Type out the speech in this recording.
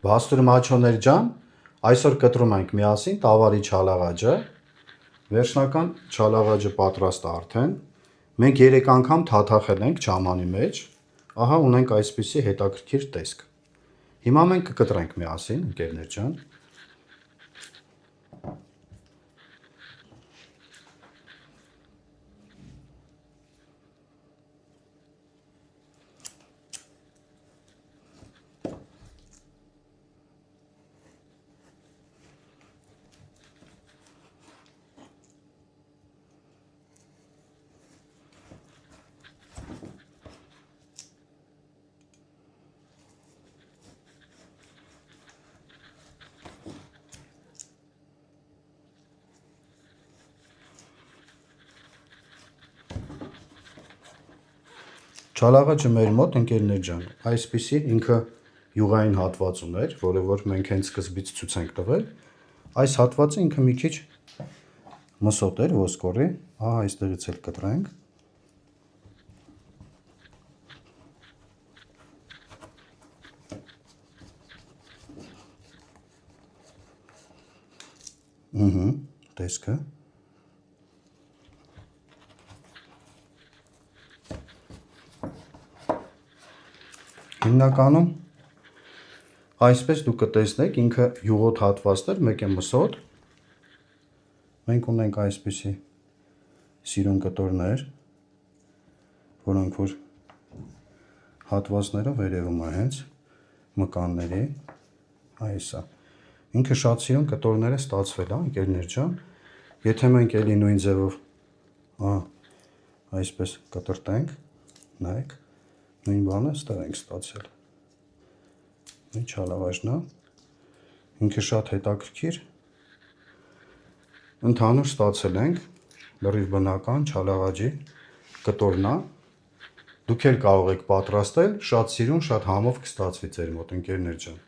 Բաստուր մաչոներ ջան, այսօր կտրում ենք միասին տավարի չալաղաջը, վերջնական չալաղաջը պատրաստ է արդեն, մենք 3 անգամ թաթախել ենք չամանի մեջ, ահա ունենք այսպիսի հետաքրքիր տեսք, հիմա մենք կկտրենք միասին, ընկերներ ջան, Չալաղաջը մեր մոտ ընկերներ ջան, այսպիսի ինքը յուղային հատված ուներ, որը որ մենք հենց սկզբից ցույց ենք տվել, այս հատվածը ինքը մի քիչ մսոտ էր ոսկորի, ահա այստեղից էլ կտրենք, տեսքը, հիմնականում այսպես դուք կտեսնեք, ինքը յուղոտ հատվածն էր, մեկ է մսոտ, մենք ունենք այսպիսի սիրուն կտորներ, որոնք որ հատվածները վերևում է հենց մկանների, այսա, ինքը շատ սիրուն կտորները ստացվել է, ընկերներ ջան, եթե մենք էլի նույն ձևով, այսպես կտրտենք, նայեք, նույն բանը ստեղ ենք ստացել, նույն չալաղաջն է, ինքը շատ հետաքրքիր, ընդհանուր ստացել ենք, լրիվ բնական չալաղաջի կտորն է, դուք էլ կարող եք պատրաստել, շատ սիրուն, շատ համով կստացվի ձեր մոտ, ընկերներ ջան։